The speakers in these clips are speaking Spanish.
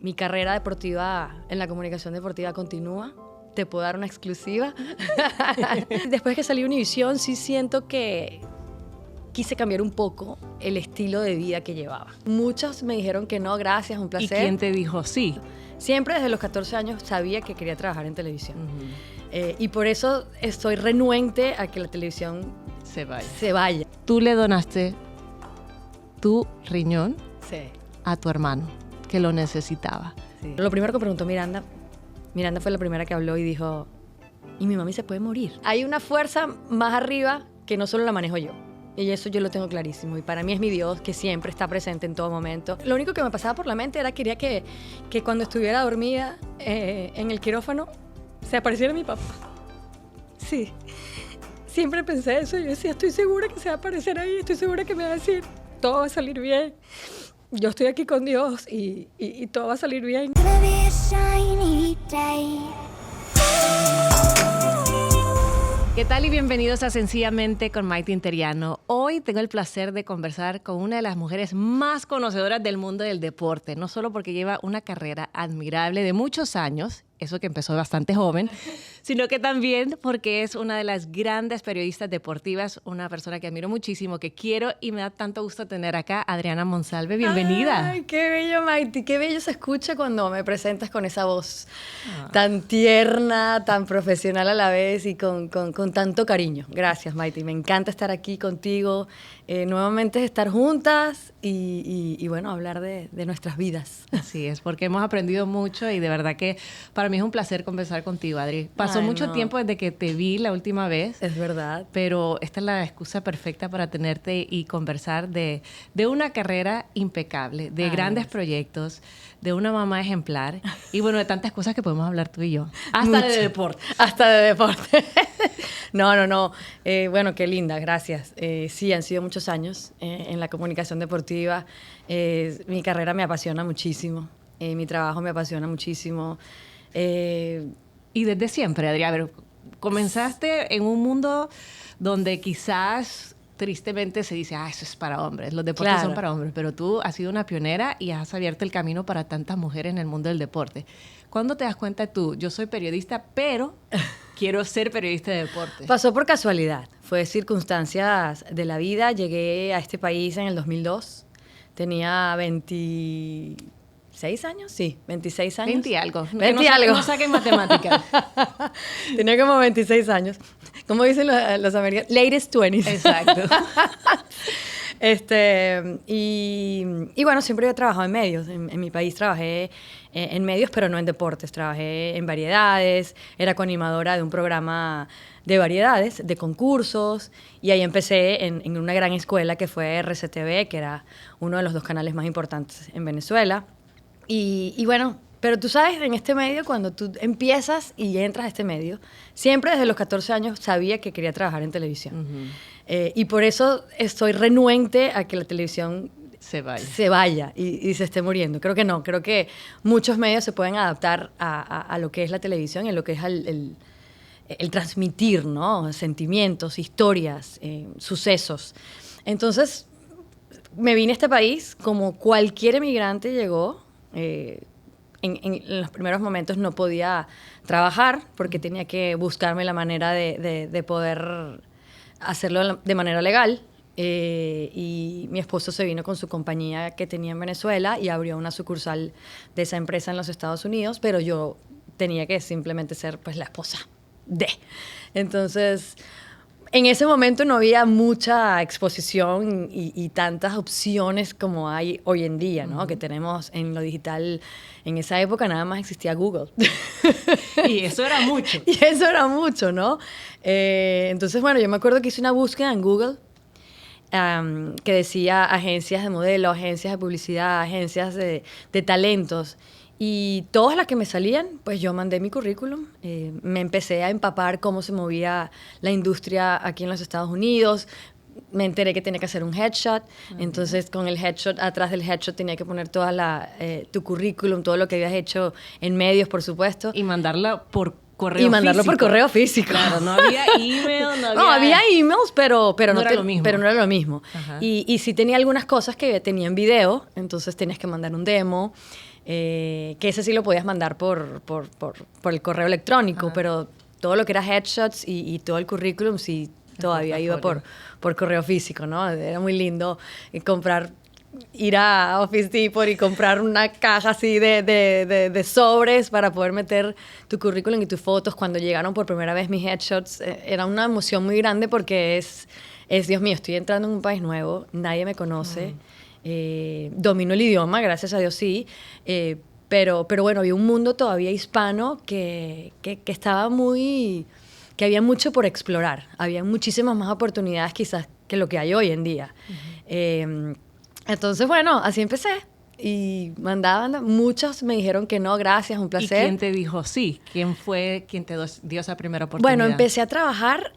Mi carrera deportiva en la comunicación deportiva continúa. Te puedo dar una exclusiva. Después que salí de Univisión, sí siento que quise cambiar un poco el estilo de vida que llevaba. Muchos me dijeron que no, gracias, un placer. ¿Y quién te dijo sí? Siempre desde los 14 años sabía que quería trabajar en televisión. Y por eso estoy renuente a que la televisión se vaya. Tú le donaste tu riñón Sí. a tu hermano, que lo necesitaba. Sí. Lo primero que preguntó Miranda fue la primera que habló y dijo, ¿y mi mami se puede morir? Hay una fuerza más arriba que no solo la manejo yo. Y eso yo lo tengo clarísimo. Y para mí es mi Dios, que siempre está presente en todo momento. Lo único que me pasaba por la mente era que quería que cuando estuviera dormida en el quirófano se apareciera mi papá. Sí. Siempre pensé eso. Yo decía, estoy segura que se va a aparecer ahí. Estoy segura que me va a decir, todo va a salir bien. Yo estoy aquí con Dios y todo va a salir bien. ¿Qué tal y bienvenidos a Sencillamente con Maite Interiano? Hoy tengo el placer de conversar con una de las mujeres más conocedoras del mundo del deporte, no solo porque lleva una carrera admirable de muchos años, eso que empezó bastante joven, sino que también porque es una de las grandes periodistas deportivas, una persona que admiro muchísimo, que quiero y me da tanto gusto tener acá, Adriana Monsalve. Bienvenida. Ay, qué bello, Maite. Qué bello se escucha cuando me presentas con esa voz tan tierna, tan profesional a la vez y con tanto cariño. Gracias, Maite. Me encanta estar aquí contigo, nuevamente estar juntas y bueno, hablar de nuestras vidas. Así es, porque hemos aprendido mucho y de verdad que para mí es un placer conversar contigo, Adri. Pasó mucho tiempo desde que te vi la última vez. Es verdad. Pero esta es la excusa perfecta para tenerte y conversar de una carrera impecable, de grandes proyectos, de una mamá ejemplar y bueno, de tantas cosas que podemos hablar tú y yo. Hasta de deporte. Hasta de deporte. No. Bueno, qué linda, gracias. Sí, han sido muchos años en la comunicación deportiva. Mi carrera me apasiona muchísimo. Mi trabajo me apasiona muchísimo. Y desde siempre, Adriana, a ver, comenzaste en un mundo donde quizás tristemente se dice, eso es para hombres, los deportes son para hombres, pero tú has sido una pionera y has abierto el camino para tantas mujeres en el mundo del deporte. ¿Cuándo te das cuenta tú, yo soy periodista, pero quiero ser periodista de deporte? Pasó por casualidad, fue circunstancias de la vida. Llegué a este país en el 2002, tenía 26 años, sí, 26 años. 20 y algo. 20 y algo. No saquen matemáticas. Tenía como 26 años. Como dicen los americanos, latest 20s. Exacto. Y bueno, siempre he trabajado en medios. En mi país trabajé en medios, pero no en deportes. Trabajé en variedades, era coanimadora de un programa de variedades, de concursos, y ahí empecé en una gran escuela que fue RCTV, que era uno de los 2 canales más importantes en Venezuela. Y bueno, pero tú sabes, en este medio, cuando tú empiezas y entras a este medio, siempre desde los 14 años sabía que quería trabajar en televisión. Y por eso estoy renuente a que la televisión se vaya y se esté muriendo. Creo que no, creo que muchos medios se pueden adaptar a lo que es la televisión y a lo que es el transmitir, ¿no? Sentimientos, historias, sucesos. Entonces, me vine a este país como cualquier emigrante llegó. En los primeros momentos no podía trabajar porque tenía que buscarme la manera de poder hacerlo de manera legal. Y mi esposo se vino con su compañía que tenía en Venezuela y abrió una sucursal de esa empresa en los Estados Unidos, pero yo tenía que simplemente ser pues la esposa de. Entonces, en ese momento no había mucha exposición y tantas opciones como hay hoy en día, ¿no? Que tenemos en lo digital. En esa época nada más existía Google. Y eso era mucho. Y eso era mucho, ¿no? Entonces, bueno, yo me acuerdo que hice una búsqueda en Google que decía agencias de modelo, agencias de publicidad, agencias de talentos. Y todas las que me salían, pues yo mandé mi currículum. Me empecé a empapar cómo se movía la industria aquí en los Estados Unidos. Me enteré que tenía que hacer un headshot. Entonces, con el headshot, atrás del headshot tenía que poner tu currículum, todo lo que habías hecho en medios, por supuesto. Y mandarla por correo físico. Y mandarlo por correo físico. Claro, no había email, no había emails, pero no era lo mismo. Pero no era lo mismo. Y sí tenía algunas cosas que tenía en video, entonces tenías que mandar un demo. que ese sí lo podías mandar por el correo electrónico, pero todo lo que era headshots y todo el currículum sí todavía iba por correo físico, ¿no? Era muy lindo ir a Office Depot y comprar una caja así de sobres para poder meter tu currículum y tus fotos. Cuando llegaron por primera vez mis headshots, era una emoción muy grande porque es, Dios mío, estoy entrando en un país nuevo, nadie me conoce, domino el idioma, gracias a Dios sí, pero bueno, había un mundo todavía hispano que estaba que había mucho por explorar, había muchísimas más oportunidades quizás que lo que hay hoy en día. Entonces, bueno, así empecé. Y mandaban, muchos me dijeron que no, gracias, un placer. ¿Y quién te dijo sí? ¿Quién fue quien te dio esa primera oportunidad? Bueno, empecé a trabajar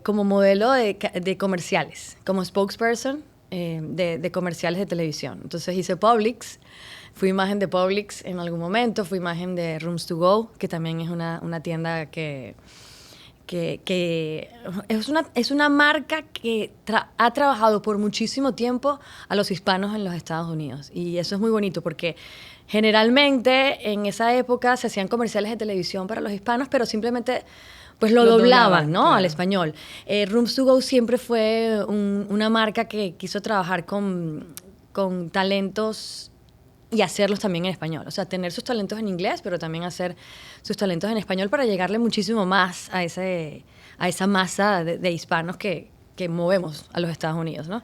como modelo de comerciales, como spokesperson de comerciales de televisión. Entonces hice Publix, fui imagen de Publix en algún momento, fui imagen de Rooms to Go, que también es una tienda que es una marca que ha trabajado por muchísimo tiempo a los hispanos en los Estados Unidos. Y eso es muy bonito porque generalmente en esa época se hacían comerciales de televisión para los hispanos, pero simplemente pues lo doblaban, ¿no? Claro. Al español. Rooms to Go siempre fue una marca que quiso trabajar con talentos y hacerlos también en español. O sea, tener sus talentos en inglés, pero también hacer sus talentos en español para llegarle muchísimo más a esa masa de hispanos que movemos a los Estados Unidos, ¿no?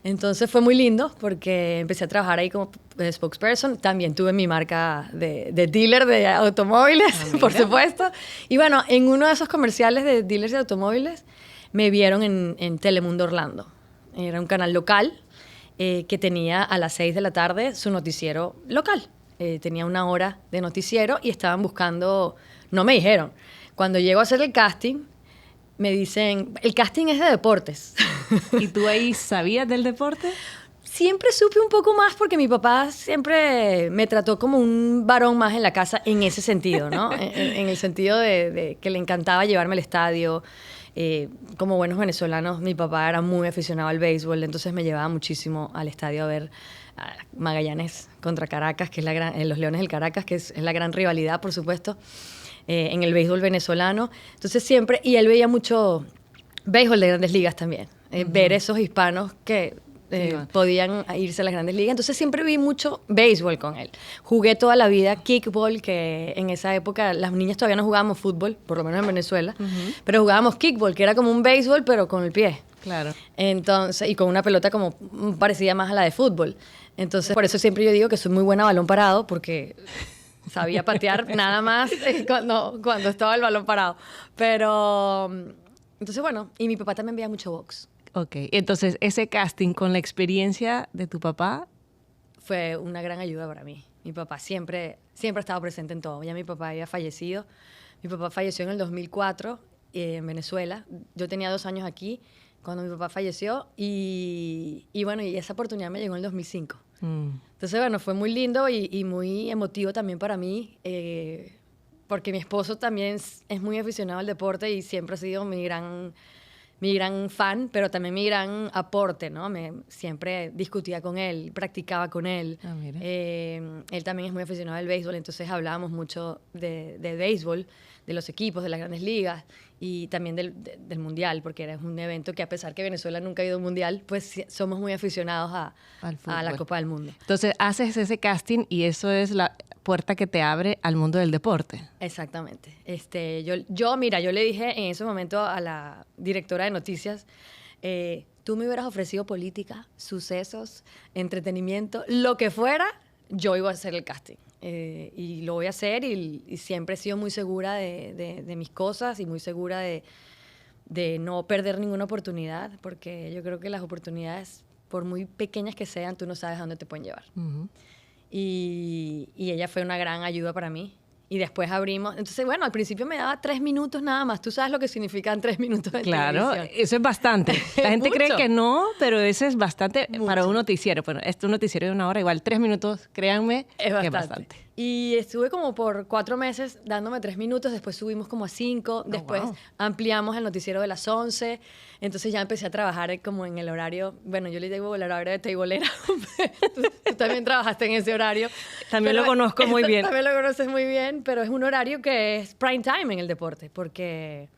Entonces fue muy lindo porque empecé a trabajar ahí como spokesperson. También tuve mi marca de dealer de automóviles, por supuesto. Y bueno, en uno de esos comerciales de dealers de automóviles me vieron en Telemundo Orlando. Era un canal local que tenía a las 6 de la tarde su noticiero local. Tenía 1 hora de noticiero y estaban buscando, no me dijeron, cuando llego a hacer el casting, me dicen, el casting es de deportes. ¿Y tú ahí sabías del deporte? Siempre supe un poco más porque mi papá siempre me trató como un varón más en la casa en ese sentido, ¿no? en el sentido de que le encantaba llevarme al estadio. Como buenos venezolanos, mi papá era muy aficionado al béisbol, entonces me llevaba muchísimo al estadio a ver Magallanes contra Caracas, que es los Leones del Caracas, que es la gran rivalidad, por supuesto, en el béisbol venezolano. Entonces siempre, y él veía mucho béisbol de Grandes Ligas también, ver esos hispanos que podían irse a las Grandes Ligas. Entonces siempre vi mucho béisbol con él. Jugué toda la vida kickball, que en esa época las niñas todavía no jugábamos fútbol, por lo menos en Venezuela, pero jugábamos kickball, que era como un béisbol, pero con el pie. Claro. Entonces, y con una pelota como parecida más a la de fútbol. Entonces, por eso siempre yo digo que soy muy buena a balón parado, porque sabía patear nada más cuando estaba el balón parado. Pero, entonces bueno, y mi papá también veía mucho box. Ok, entonces ese casting con la experiencia de tu papá fue una gran ayuda para mí. Mi papá siempre ha estado presente en todo. Ya mi papá había fallecido. Mi papá falleció en el 2004 en Venezuela. Yo tenía 2 años aquí cuando mi papá falleció y bueno, y esa oportunidad me llegó en el 2005. Entonces, bueno, fue muy lindo y muy emotivo también para mí porque mi esposo también es muy aficionado al deporte y siempre ha sido mi gran fan, pero también mi gran aporte, ¿no? Siempre discutía con él, practicaba con él. Ah, mira. Él también es muy aficionado al béisbol, entonces hablábamos mucho de béisbol, de los equipos, de las Grandes Ligas y también del Mundial, porque era un evento que a pesar que Venezuela nunca ha ido a un Mundial, pues somos muy aficionados a la Copa del Mundo. Entonces haces ese casting y eso es la puerta que te abre al mundo del deporte. Exactamente. Mira, yo le dije en ese momento a la directora de noticias, tú me hubieras ofrecido política, sucesos, entretenimiento, lo que fuera, yo iba a hacer el casting. Y lo voy a hacer y siempre he sido muy segura de mis cosas y muy segura de no perder ninguna oportunidad, porque yo creo que las oportunidades, por muy pequeñas que sean, tú no sabes a dónde te pueden llevar. Y ella fue una gran ayuda para mí. Y después abrimos. Entonces, bueno, al principio me daba 3 minutos nada más. Tú sabes lo que significan 3 minutos de televisión. Claro, eso es bastante. La gente cree que no, pero eso es bastante para un noticiero. Bueno, un noticiero de 1 hora, igual 3 minutos, créanme, es bastante. Que es bastante. Y estuve como por 4 meses dándome 3 minutos, después subimos como a 5, después wow. ampliamos el noticiero de las 11, entonces ya empecé a trabajar como en el horario, bueno, yo le digo el horario de teibolera, tú también trabajaste en ese horario. También lo conozco muy bien. También lo conoces muy bien, pero es un horario que es prime time en el deporte, porque...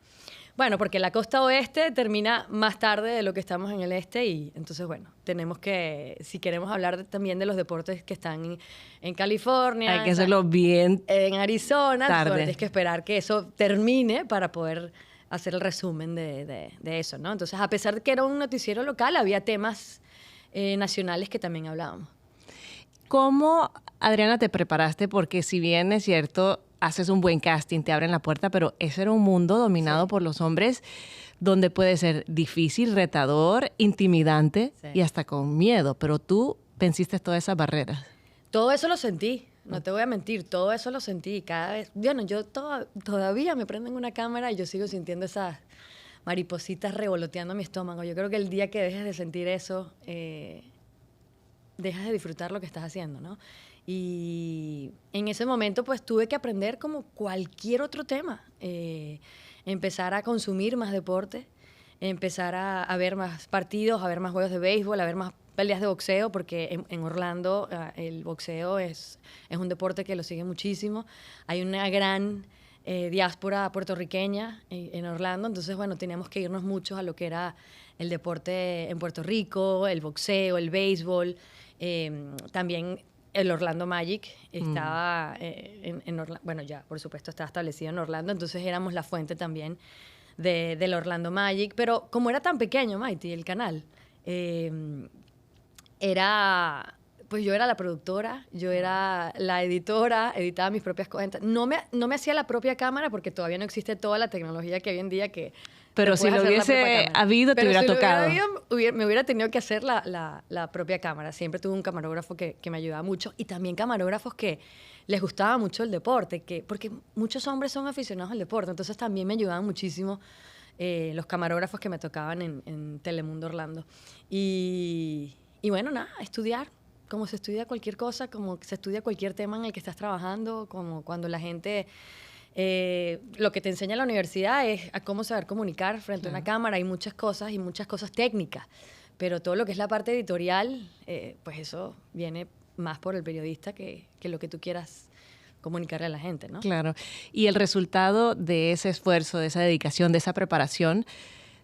Bueno, porque la costa oeste termina más tarde de lo que estamos en el este y entonces, bueno, tenemos que, si queremos hablar también de los deportes que están en California, Hay que hacerlo bien en Arizona, tarde. bueno, tienes que esperar que eso termine para poder hacer el resumen de eso, ¿no? Entonces, a pesar de que era un noticiero local, había temas nacionales que también hablábamos. ¿Cómo, Adriana, te preparaste? Porque si bien es cierto, haces un buen casting, te abren la puerta, pero ese era un mundo dominado por los hombres donde puede ser difícil, retador, intimidante y hasta con miedo. Pero tú venciste todas esas barreras. Todo eso lo sentí, no te voy a mentir, todo eso lo sentí. Cada vez, bueno, yo todavía me prenden una cámara y yo sigo sintiendo esas maripositas revoloteando mi estómago. Yo creo que el día que dejes de sentir eso, dejas de disfrutar lo que estás haciendo, ¿no? Y en ese momento pues tuve que aprender como cualquier otro tema, empezar a consumir más deporte, empezar a ver más partidos, a ver más juegos de béisbol, a ver más peleas de boxeo, porque en Orlando el boxeo es un deporte que lo sigue muchísimo. Hay una gran diáspora puertorriqueña en Orlando, entonces bueno, teníamos que irnos mucho a lo que era el deporte en Puerto Rico, el boxeo, el béisbol, también el Orlando Magic estaba en Orlando, bueno, ya por supuesto estaba establecido en Orlando, entonces éramos la fuente también del Orlando Magic, pero como era tan pequeño, Mighty, el canal, pues yo era la productora, yo era la editora, editaba mis propias cuentas. No me hacía la propia cámara porque todavía no existe toda la tecnología que hoy en día que... Pero si lo hubiese habido, te hubiera tocado. Me hubiera tenido que hacer la propia cámara. Siempre tuve un camarógrafo que me ayudaba mucho y también camarógrafos que les gustaba mucho el deporte, porque muchos hombres son aficionados al deporte, entonces también me ayudaban muchísimo los camarógrafos que me tocaban en Telemundo Orlando. Y bueno, nada, estudiar. Como se estudia cualquier cosa, como se estudia cualquier tema en el que estás trabajando, como cuando la gente... lo que te enseña la universidad es a cómo saber comunicar frente a una cámara. Hay muchas cosas y muchas cosas técnicas, pero todo lo que es la parte editorial, pues eso viene más por el periodista que lo que tú quieras comunicarle a la gente, ¿no? Claro. Y el resultado de ese esfuerzo, de esa dedicación, de esa preparación,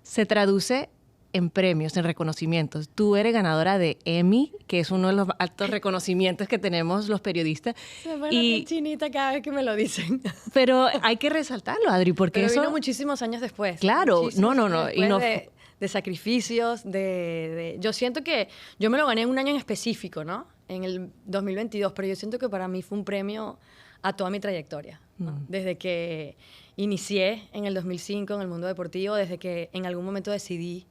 se traduce en premios, en reconocimientos. Tú eres ganadora de Emmy, que es uno de los altos reconocimientos que tenemos los periodistas. Se pone bien chinita cada vez que me lo dicen. Pero hay que resaltarlo, Adri, porque pero eso... vino muchísimos años después. Claro, no. Y no... de sacrificios, yo siento que yo me lo gané en un año en específico, ¿no? En el 2022, pero yo siento que para mí fue un premio a toda mi trayectoria, ¿no? Desde que inicié en el 2005 en el mundo deportivo, desde que en algún momento decidí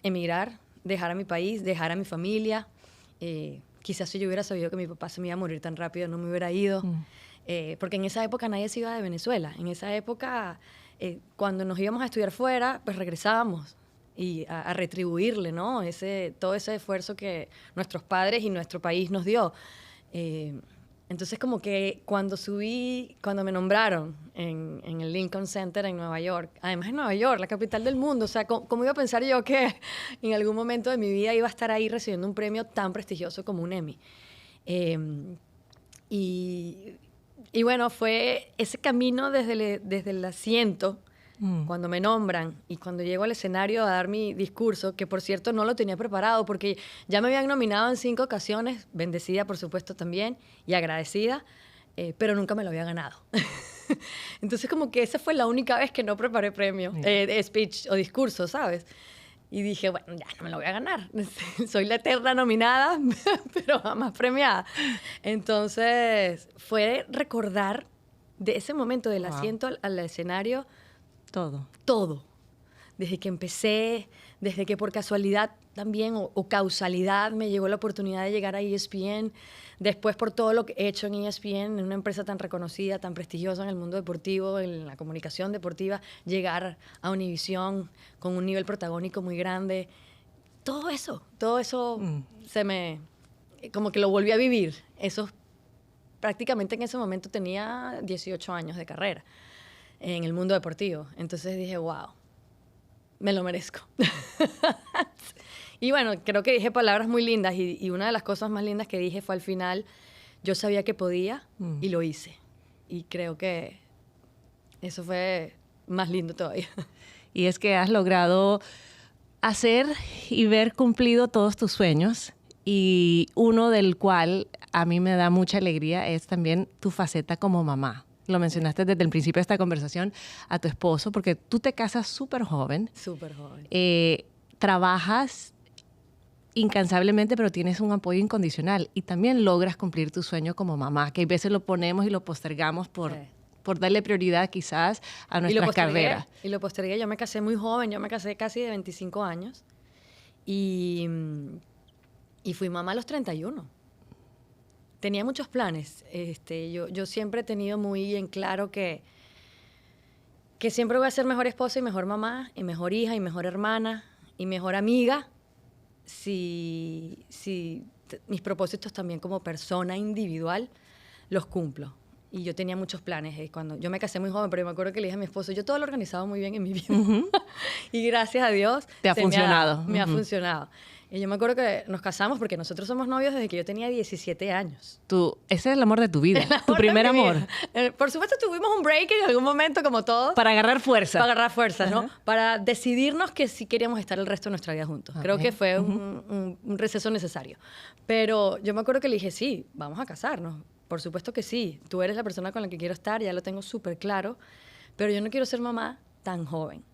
emigrar, dejar a mi país, dejar a mi familia. Quizás si yo hubiera sabido que mi papá se me iba a morir tan rápido, no me hubiera ido. Porque en esa época nadie se iba de Venezuela. En esa época, cuando nos íbamos a estudiar fuera, pues regresábamos y a retribuirle, ¿no? Todo ese esfuerzo que nuestros padres y nuestro país nos dio. Entonces, como que cuando me nombraron en el Lincoln Center en Nueva York, además en Nueva York, la capital del mundo, o sea, ¿cómo iba a pensar yo que en algún momento de mi vida iba a estar ahí recibiendo un premio tan prestigioso como un Emmy? Y bueno, fue ese camino desde el asiento, cuando me nombran y cuando llego al escenario a dar mi discurso, que por cierto no lo tenía preparado porque ya me habían nominado en 5 ocasiones, bendecida por supuesto también y agradecida, pero nunca me lo había ganado. Entonces como que esa fue la única vez que no preparé premio, speech o discurso, ¿sabes? Y dije, bueno, ya no me lo voy a ganar. Soy la eterna nominada, pero jamás premiada. Entonces fue recordar de ese momento del asiento al escenario, todo. Desde que empecé, desde que por casualidad también o causalidad me llegó la oportunidad de llegar a ESPN, después por todo lo que he hecho en ESPN, en una empresa tan reconocida, tan prestigiosa en el mundo deportivo, en la comunicación deportiva, llegar a Univisión con un nivel protagónico muy grande. Todo eso como que lo volví a vivir, esos prácticamente en ese momento tenía 18 años de carrera en el mundo deportivo. Entonces dije, wow, me lo merezco. Y bueno, creo que dije palabras muy lindas y una de las cosas más lindas que dije fue al final, yo sabía que podía y lo hice. Y creo que eso fue más lindo todavía. Y es que has logrado hacer y ver cumplido todos tus sueños, y uno del cual a mí me da mucha alegría es también tu faceta como mamá. Lo mencionaste desde el principio de esta conversación a tu esposo, porque tú te casas súper joven. Súper joven. Trabajas incansablemente, pero tienes un apoyo incondicional y también logras cumplir tu sueño como mamá, que a veces lo ponemos y lo postergamos por darle prioridad quizás a nuestras carreras. Y lo postergué. Yo me casé muy joven, yo me casé casi de 25 años y fui mamá a los 31. Tenía muchos planes. Yo siempre he tenido muy en claro que siempre voy a ser mejor esposa y mejor mamá y mejor hija y mejor hermana y mejor amiga si mis propósitos también como persona individual los cumplo. Y yo tenía muchos planes. Cuando yo me casé muy joven, pero yo me acuerdo que le dije a mi esposo, yo todo lo he organizado muy bien en mi vida. Y gracias a Dios me ha funcionado. Y yo me acuerdo que nos casamos porque nosotros somos novios desde que yo tenía 17 años. Ese es el amor de tu vida, tu primer amor. Por supuesto tuvimos un break en algún momento, como todos. Para agarrar fuerza. Para agarrar fuerzas, ¿no? Para decidirnos que sí queríamos estar el resto de nuestra vida juntos. Creo que fue un receso necesario. Pero yo me acuerdo que le dije, sí, vamos a casarnos. Por supuesto que sí. Tú eres la persona con la que quiero estar, ya lo tengo súper claro. Pero yo no quiero ser mamá tan joven.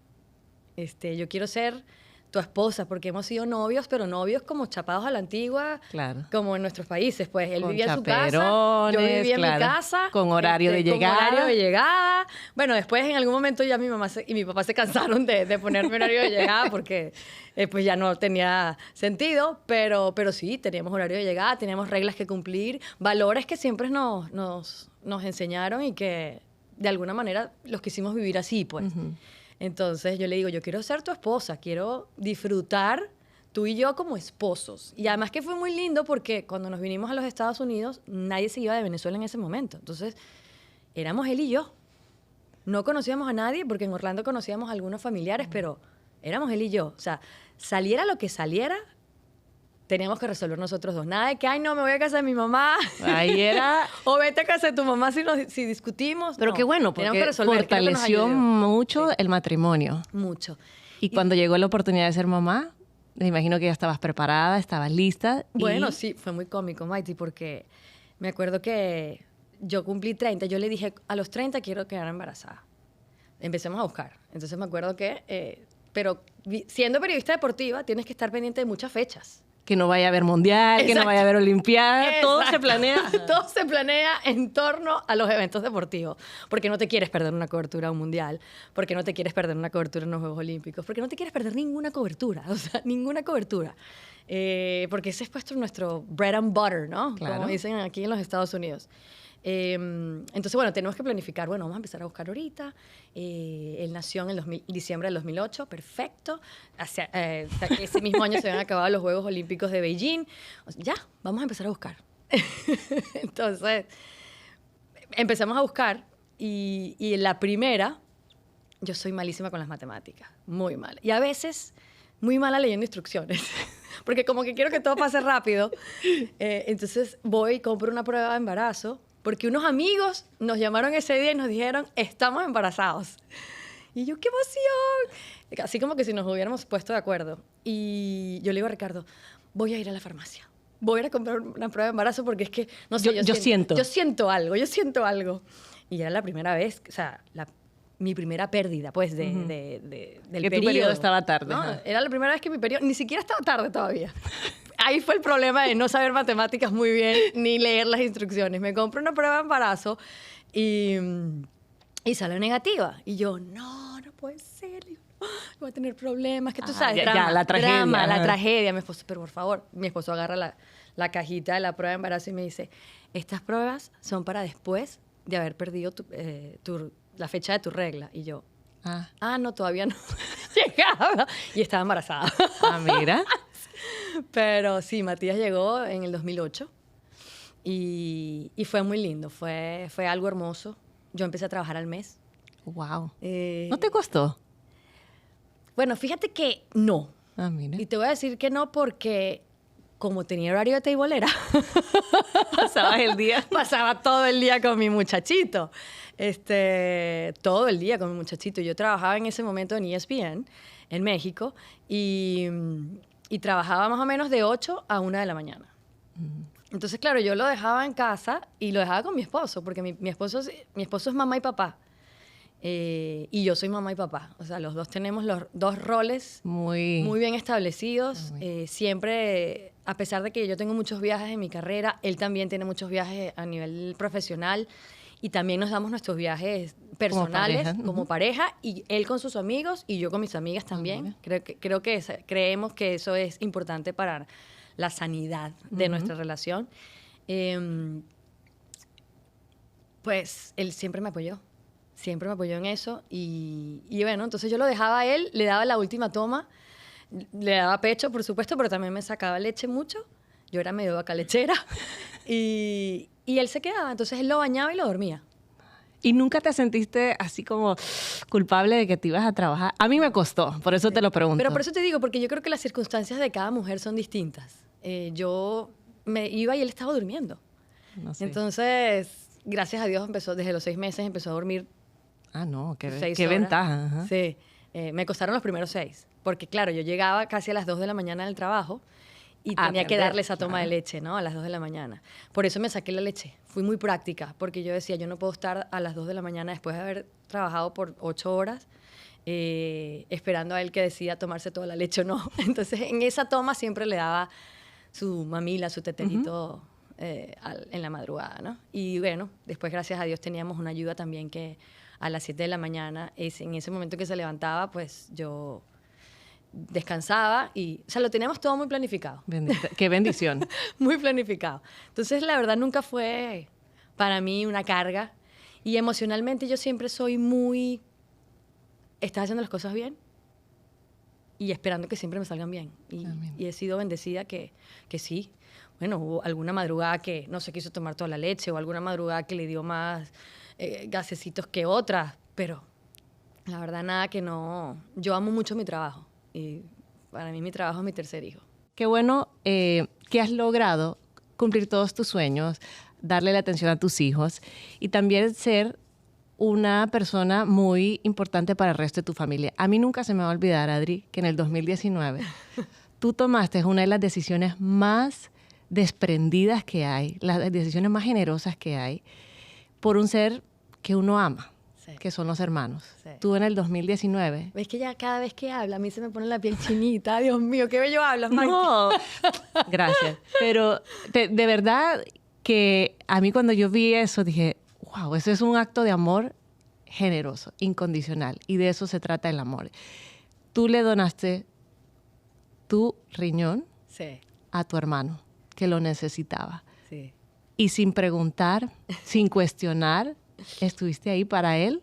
Yo quiero ser tu esposa, porque hemos sido novios, pero novios como chapados a la antigua, claro, como en nuestros países. Pues él con vivía en su casa, yo vivía en mi casa. Con horario de llegada. Con horario de llegada. Bueno, después en algún momento ya mi mamá y mi papá se cansaron de ponerme horario de llegada porque pues ya no tenía sentido, pero sí, teníamos horario de llegada, teníamos reglas que cumplir, valores que siempre nos enseñaron y que de alguna manera los quisimos vivir así, pues. Entonces yo le digo, yo quiero ser tu esposa, quiero disfrutar tú y yo como esposos. Y además que fue muy lindo porque cuando nos vinimos a los Estados Unidos, nadie se iba de Venezuela en ese momento. Entonces, éramos él y yo. No conocíamos a nadie porque en Orlando conocíamos a algunos familiares, pero éramos él y yo. O sea, saliera lo que saliera, teníamos que resolver nosotros dos. Nada de que, ay, no, me voy a casa de mi mamá. Ahí era... o vete a casa de tu mamá si discutimos. Pero no, qué bueno, porque fortaleció mucho el matrimonio. Mucho. Y cuando llegó la oportunidad de ser mamá, me imagino que ya estabas preparada, estabas lista. Bueno, sí, fue muy cómico, Maiti, porque me acuerdo que yo cumplí 30. Yo le dije, a los 30 quiero quedar embarazada. Empecemos a buscar. Entonces me acuerdo que... pero siendo periodista deportiva, tienes que estar pendiente de muchas fechas. Que no vaya a haber mundial, que no vaya a haber olimpiada, todo se planea. Todo se planea en torno a los eventos deportivos. Porque no te quieres perder una cobertura a un mundial, porque no te quieres perder una cobertura en los Juegos Olímpicos, porque no te quieres perder ninguna cobertura, o sea, ninguna cobertura. Porque ese es puesto nuestro bread and butter, ¿no? Claro. Como dicen aquí en los Estados Unidos. Entonces, bueno, tenemos que planificar. Bueno, vamos a empezar a buscar ahorita. Él nació en diciembre del 2008, perfecto. Ese mismo año se habían acabado los Juegos Olímpicos de Beijing. O sea, ya, vamos a empezar a buscar. Entonces, empezamos a buscar y en la primera, yo soy malísima con las matemáticas, muy mala. Y a veces, muy mala leyendo instrucciones. Porque como que quiero que todo pase rápido. Entonces, voy y compro una prueba de embarazo. Porque unos amigos nos llamaron ese día y nos dijeron, estamos embarazados. Y yo, ¡qué emoción! Así como que si nos hubiéramos puesto de acuerdo. Y yo le digo a Ricardo, voy a ir a la farmacia. Voy a ir a comprar una prueba de embarazo porque es que, no sé, yo siento algo. Y era la primera vez, o sea, mi primera pérdida, pues, del periodo. Tu periodo estaba tarde. ¿No? Era la primera vez que mi periodo, ni siquiera estaba tarde todavía. Ahí fue el problema de no saber matemáticas muy bien ni leer las instrucciones. Me compré una prueba de embarazo y salió negativa. Y yo, no puede ser. Voy a tener problemas, que tú sabes. La tragedia. La tragedia. Mi esposo, pero por favor, mi esposo agarra la cajita de la prueba de embarazo y me dice, estas pruebas son para después de haber perdido la fecha de tu regla. Y yo, no, todavía no llegaba. Y estaba embarazada. Mira. Pero sí, Matías llegó en el 2008 y fue muy lindo, fue algo hermoso. Yo empecé a trabajar al mes. Wow. ¿No te costó? Bueno, fíjate que no. Ah, mira. Y te voy a decir que no porque como tenía horario de teibolera, Pasabas el día. pasaba todo el día con mi muchachito. Todo el día con mi muchachito. Yo trabajaba en ese momento en ESPN, en México, y trabajaba más o menos de 8 a 1 de la mañana. Entonces, claro, yo lo dejaba en casa y lo dejaba con mi esposo, porque mi esposo es mamá y papá. Y yo soy mamá y papá. O sea, los dos tenemos los dos roles muy bien establecidos. Siempre, a pesar de que yo tengo muchos viajes en mi carrera, él también tiene muchos viajes a nivel profesional y también nos damos nuestros viajes personales como pareja, y él con sus amigos y yo con mis amigas también. Creemos que eso es importante para la sanidad de nuestra relación. Pues él siempre me apoyó en eso y bueno, entonces yo lo dejaba a él, le daba la última toma, le daba pecho, por supuesto, pero también me sacaba leche mucho. Yo era medio vaca lechera y él se quedaba, entonces él lo bañaba y lo dormía. ¿Y nunca te sentiste así como culpable de que te ibas a trabajar? A mí me costó, por eso te lo pregunto. Pero por eso te digo, porque yo creo que las circunstancias de cada mujer son distintas. Yo me iba y él estaba durmiendo. No sé. Entonces, gracias a Dios, desde los 6 meses empezó a dormir. Ah, no, qué 6 horas. ventaja. Ajá. Sí, me costaron los primeros 6, porque claro, yo llegaba casi a las 2 de la mañana del trabajo y tenía que darle esa toma de leche, ¿no? A las 2 de la mañana. Por eso me saqué la leche. Fui muy práctica, porque yo decía, yo no puedo estar a las 2 de la mañana después de haber trabajado por 8 horas esperando a él que decida tomarse toda la leche o no. Entonces, en esa toma siempre le daba su mamila, su teterito en la madrugada, ¿no? Y bueno, después, gracias a Dios, teníamos una ayuda también que a las 7 de la mañana, en ese momento que se levantaba, pues yo descansaba y, o sea, lo teníamos todo muy planificado. Qué bendición. Muy planificado. Entonces, la verdad, nunca fue para mí una carga. Y emocionalmente yo siempre soy muy... ¿Estás haciendo las cosas bien? Y esperando que siempre me salgan bien. Y he sido bendecida que sí. Bueno, hubo alguna madrugada que no se quiso tomar toda la leche o alguna madrugada que le dio más gasecitos que otras, pero la verdad nada que no... Yo amo mucho mi trabajo y para mí mi trabajo es mi tercer hijo. Qué bueno que has logrado cumplir todos tus sueños, darle la atención a tus hijos y también ser una persona muy importante para el resto de tu familia. A mí nunca se me va a olvidar, Adri, que en el 2019 tú tomaste una de las decisiones más desprendidas que hay, las decisiones más generosas que hay, por un ser que uno ama, sí, que son los hermanos. Sí. Tú en el 2019... ¿Ves que ya cada vez que habla a mí se me pone la piel chinita? Dios mío, qué bello hablas, Mike. No, gracias. Pero de verdad que a mí cuando yo vi eso dije, wow, eso es un acto de amor generoso, incondicional. Y de eso se trata el amor. Tú le donaste tu riñón, sí, a tu hermano, que lo necesitaba. Sí. Y sin preguntar, sin cuestionar, estuviste ahí para él.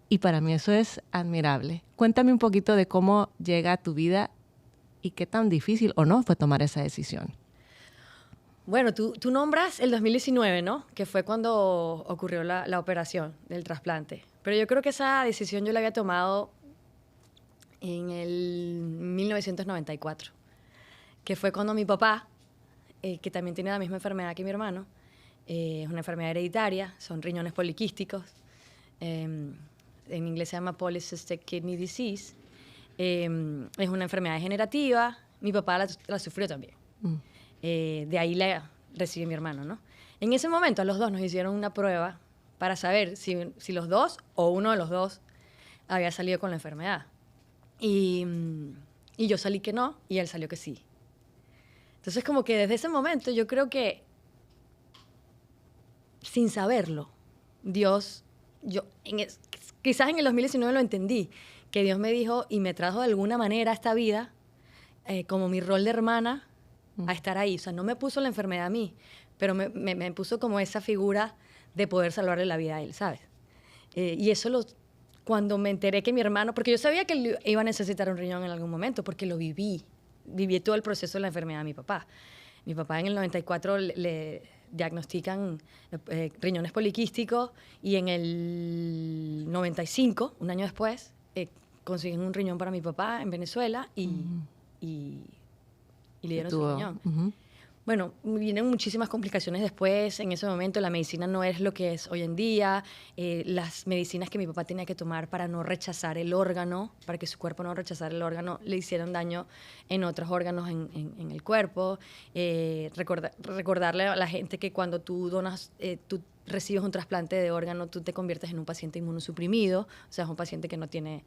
Y para mí eso es admirable. Cuéntame un poquito de cómo llega a tu vida y qué tan difícil o no fue tomar esa decisión. Bueno, tú nombras el 2019, ¿no? Que fue cuando ocurrió la operación del trasplante. Pero yo creo que esa decisión yo la había tomado en el 1994, que fue cuando mi papá, que también tiene la misma enfermedad que mi hermano, es una enfermedad hereditaria, son riñones poliquísticos, en inglés se llama Polycystic Kidney Disease, es una enfermedad degenerativa, mi papá la sufrió también. De ahí la recibe mi hermano, ¿no? En ese momento a los dos nos hicieron una prueba para saber si los dos o uno de los dos había salido con la enfermedad. Y yo salí que no y él salió que sí. Entonces como que desde ese momento yo creo que sin saberlo, Dios, quizás en el 2019 lo entendí, que Dios me dijo y me trajo de alguna manera a esta vida como mi rol de hermana a estar ahí. O sea, no me puso la enfermedad a mí, pero me puso como esa figura de poder salvarle la vida a él, ¿sabes? Y eso cuando me enteré que mi hermano, porque yo sabía que él iba a necesitar un riñón en algún momento, porque lo viví todo el proceso de la enfermedad de mi papá. Mi papá en el 94 le diagnostican riñones poliquísticos y en el 95, un año después, consiguen un riñón para mi papá en Venezuela y le dieron su riñón. Bueno, vienen muchísimas complicaciones después. En ese momento la medicina no es lo que es hoy en día. Las medicinas que mi papá tenía que tomar para no rechazar el órgano, para que su cuerpo no rechazara el órgano, le hicieron daño en otros órganos en el cuerpo. Recordarle a la gente que cuando tú donas, tú recibes un trasplante de órgano, tú te conviertes en un paciente inmunosuprimido. O sea, es un paciente que no tiene...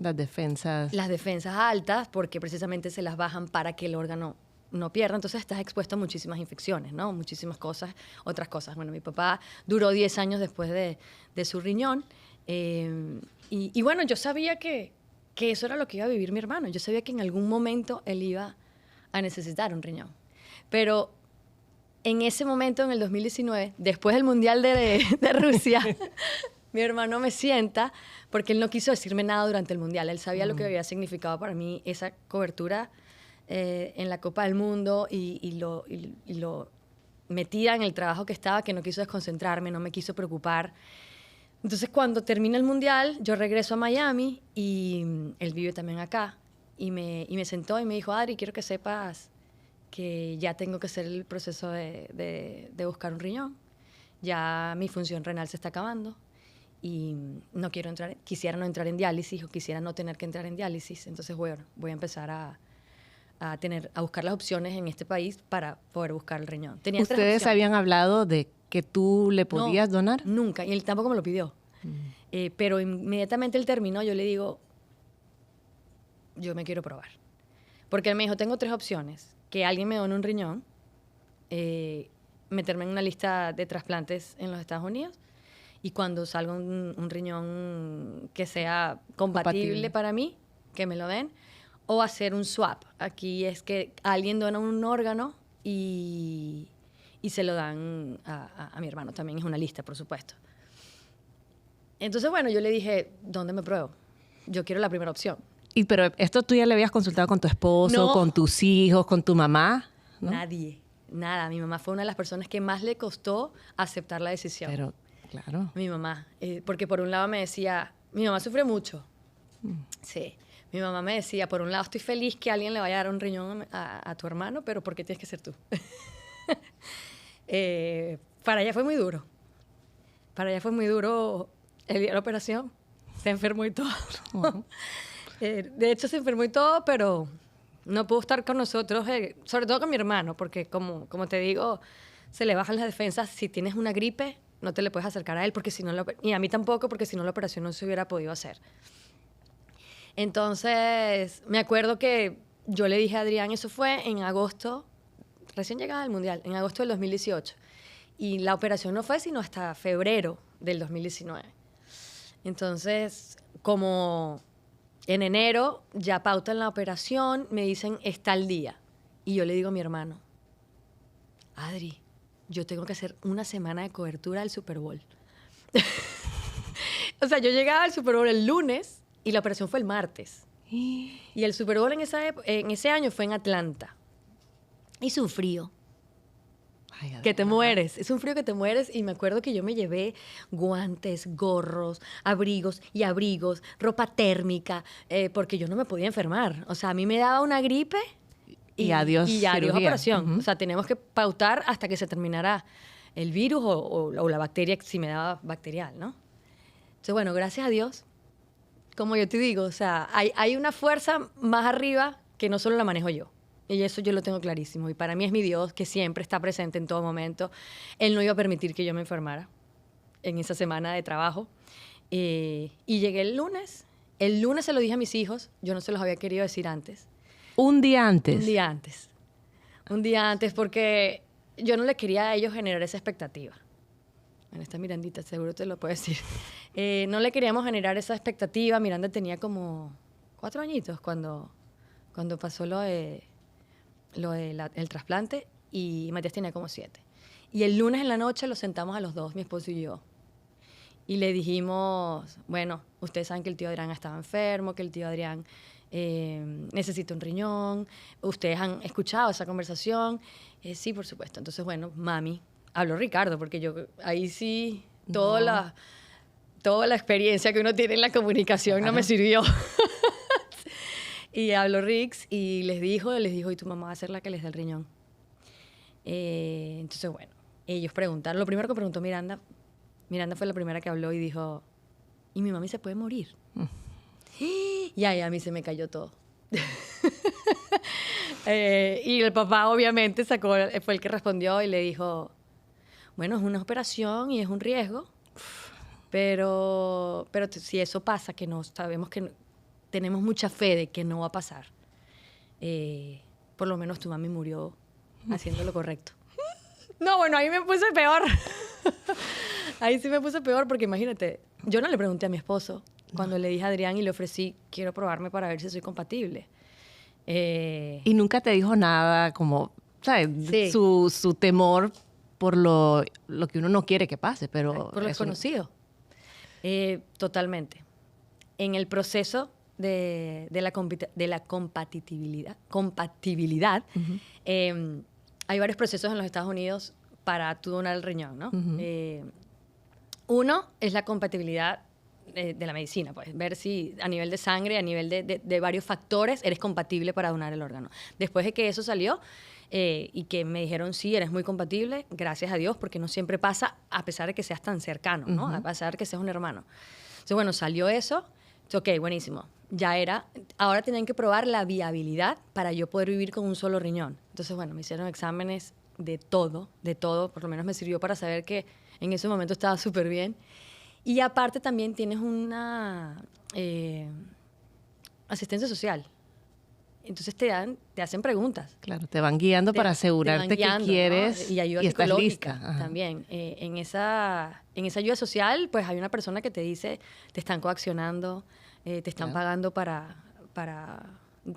las defensas altas, porque precisamente se las bajan para que el órgano no pierda. Entonces estás expuesto a muchísimas infecciones, ¿no? Muchísimas cosas, otras cosas. Bueno, mi papá duró 10 años después de su riñón. Y bueno, yo sabía que eso era lo que iba a vivir mi hermano. Yo sabía que en algún momento él iba a necesitar un riñón. Pero en ese momento, en el 2019, después del Mundial de Rusia, mi hermano me sienta, porque él no quiso decirme nada durante el Mundial. Él sabía lo que había significado para mí esa cobertura en la Copa del Mundo y lo metida en el trabajo que estaba, que no quiso desconcentrarme, no me quiso preocupar. Entonces, cuando termina el Mundial, yo regreso a Miami y él vive también acá. Y me sentó y me dijo, Adri, quiero que sepas que ya tengo que hacer el proceso de buscar un riñón. Ya mi función renal se está acabando y no quiero quisiera no entrar en diálisis o quisiera no tener que entrar en diálisis. Entonces, bueno, voy a empezar a buscar las opciones en este país para poder buscar el riñón. ¿Ustedes habían hablado de que tú le podías donar? Nunca, y él tampoco me lo pidió. Pero inmediatamente él terminó, yo le digo, yo me quiero probar. Porque él me dijo, tengo 3 opciones. Que alguien me done un riñón, meterme en una lista de trasplantes en los Estados Unidos, y cuando salga un riñón que sea compatible para mí, que me lo den, o hacer un swap. Aquí es que alguien dona un órgano y se lo dan a mi hermano. También es una lista, por supuesto. Entonces, bueno, yo le dije, ¿dónde me pruebo? Yo quiero la primera opción. Pero esto tú ya le habías consultado con tu esposo, no, con tus hijos, con tu mamá, ¿no? Nadie, nada. Mi mamá fue una de las personas que más le costó aceptar la decisión. Pero, claro. Mi mamá, porque por un lado me decía, mi mamá sufre mucho. Sí. Mi mamá me decía, por un lado estoy feliz que alguien le vaya a dar un riñón a tu hermano, pero ¿por qué tienes que ser tú? Para ella fue muy duro. Para ella fue muy duro el día de la operación. Se enfermó y todo. De hecho, se enfermó y todo, pero no pudo estar con nosotros, sobre todo con mi hermano, porque como te digo, se le bajan las defensas. Si tienes una gripe, no te le puedes acercar a él, porque si no y a mí tampoco, porque si no la operación no se hubiera podido hacer. Entonces, me acuerdo que yo le dije a Adrián, eso fue en agosto, recién llegada del Mundial, en agosto del 2018. Y la operación no fue sino hasta febrero del 2019. Entonces, como en enero ya pautan la operación, me dicen, está el día. Y yo le digo a mi hermano, Adri, yo tengo que hacer una semana de cobertura del Super Bowl. O sea, yo llegaba al Super Bowl el lunes y la operación fue el martes. Y el Super Bowl en ese año fue en Atlanta. Hizo un frío. Ay, que te mueres. Es un frío que te mueres. Y me acuerdo que yo me llevé guantes, gorros, abrigos, ropa térmica, porque yo no me podía enfermar. O sea, a mí me daba una gripe y adiós operación. O sea, tenemos que pautar hasta que se terminara el virus o la bacteria, si me daba bacterial, ¿no? Entonces, bueno, gracias a Dios, como yo te digo, o sea, hay una fuerza más arriba que no solo la manejo yo. Y eso yo lo tengo clarísimo. Y para mí es mi Dios, que siempre está presente en todo momento. Él no iba a permitir que yo me enfermara en esa semana de trabajo. Y llegué el lunes. El lunes se lo dije a mis hijos. Yo no se los había querido decir antes. ¿Un día antes? Un día antes. Un día antes, porque yo no le quería a ellos generar esa expectativa. Bueno, esta Mirandita seguro te lo puede decir. No le queríamos generar esa expectativa. Miranda tenía como 4 añitos cuando pasó lo del trasplante, y Matías tenía como 7. Y el lunes en la noche los sentamos a los dos, mi esposo y yo. Y le dijimos, bueno, ustedes saben que el tío Adrián estaba enfermo, que el tío Adrián necesito un riñón, ¿ustedes han escuchado esa conversación? Sí, por supuesto. Entonces, bueno, mami, habló Ricardo, porque yo ahí sí, toda la experiencia que uno tiene en la comunicación no me sirvió. Y habló Rix y les dijo, y tu mamá va a ser la que les dé el riñón. Entonces, bueno, ellos preguntaron, lo primero que preguntó Miranda fue la primera que habló y dijo, ¿y mi mami se puede morir? Y ahí a mí se me cayó todo. Y el papá obviamente fue el que respondió y le dijo, bueno, es una operación y es un riesgo, pero si eso pasa, que no sabemos que tenemos mucha fe de que no va a pasar, por lo menos tu mami murió haciendo lo correcto. No, bueno, ahí me puse peor. Ahí sí me puse peor porque imagínate, yo no le pregunté a mi esposo cuando le dije a Adrián y le ofrecí, quiero probarme para ver si soy compatible. Y nunca te dijo nada como, ¿sabes? Sí. Su temor por lo que uno no quiere que pase, pero... Por lo desconocido. Totalmente. En el proceso de la compatibilidad, hay varios procesos en los Estados Unidos para tú donar el riñón, ¿no? Uno es la compatibilidad de la medicina, pues, ver si a nivel de sangre, a nivel de varios factores, eres compatible para donar el órgano. Después de que eso salió y que me dijeron, sí, eres muy compatible, gracias a Dios, porque no siempre pasa, a pesar de que seas tan cercano, ¿no? A pesar de que seas un hermano. Entonces, bueno, salió eso. Ok, buenísimo. Ya era. Ahora tenían que probar la viabilidad para yo poder vivir con un solo riñón. Entonces, bueno, me hicieron exámenes de todo. Por lo menos me sirvió para saber que en ese momento estaba súper bien. Y aparte también tienes una asistencia social. Entonces te hacen preguntas. Claro, te van guiando para asegurarte que quieres, ¿no? Y ayuda estás psicológica lista. También. En esa ayuda social, pues hay una persona que te dice, te están coaccionando, te están pagando para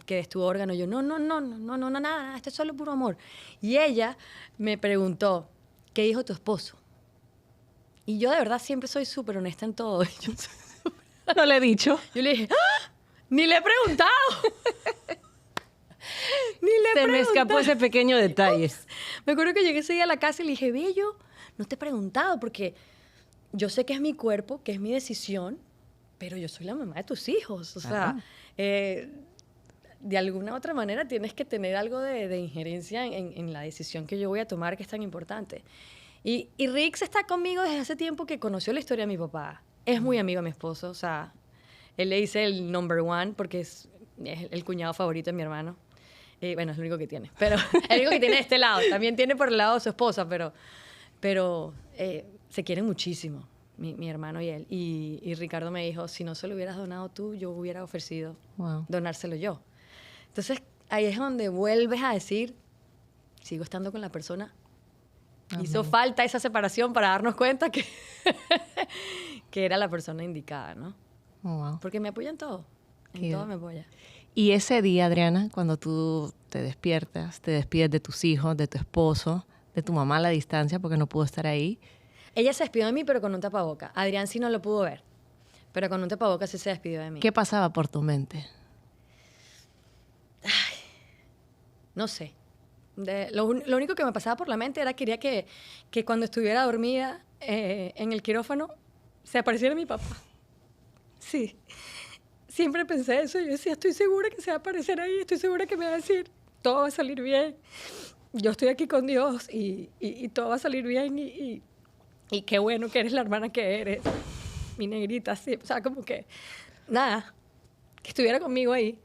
que des tu órgano. Yo, no, nada, esto es solo puro amor. Y ella me preguntó, ¿qué dijo tu esposo? Y yo de verdad siempre soy súper honesta en todo. No le he dicho. Yo le dije, ¡ah! ¡Ni le he preguntado! Se me escapó ese pequeño detalle. Me acuerdo que llegué ese día a la casa y le dije, Bello, no te he preguntado porque yo sé que es mi cuerpo, que es mi decisión, pero yo soy la mamá de tus hijos. O sea, de alguna u otra manera tienes que tener algo de injerencia en la decisión que yo voy a tomar, que es tan importante. Y Rix está conmigo desde hace tiempo que conoció la historia de mi papá. Es muy amigo de mi esposo, o sea, él le dice el number one porque es el cuñado favorito de mi hermano. Bueno, es lo único que tiene, pero el único que tiene de este lado. También tiene por el lado de su esposa, pero se quieren muchísimo, mi hermano y él. Y Ricardo me dijo, si no se lo hubieras donado tú, yo hubiera ofrecido donárselo yo. Entonces, ahí es donde vuelves a decir, sigo estando con la persona. Hizo falta esa separación para darnos cuenta que era la persona indicada, ¿no? Porque me apoya en todo. En todo me apoya. Y ese día, Adriana, cuando tú te despiertas, te despides de tus hijos, de tu esposo, de tu mamá a la distancia porque no pudo estar ahí. Ella se despidió de mí, pero con un tapaboca. Adrián sí no lo pudo ver, pero con un tapaboca sí se despidió de mí. ¿Qué pasaba por tu mente? Ay, no sé. Lo único que me pasaba por la mente era que quería que cuando estuviera dormida en el quirófano se apareciera mi papá. Sí. Siempre pensé eso. Yo decía, estoy segura que se va a aparecer ahí. Estoy segura que me va a decir, todo va a salir bien. Yo estoy aquí con Dios y todo va a salir bien. Y qué bueno que eres la hermana que eres. Mi negrita, sí. O sea, como que, nada, que estuviera conmigo ahí.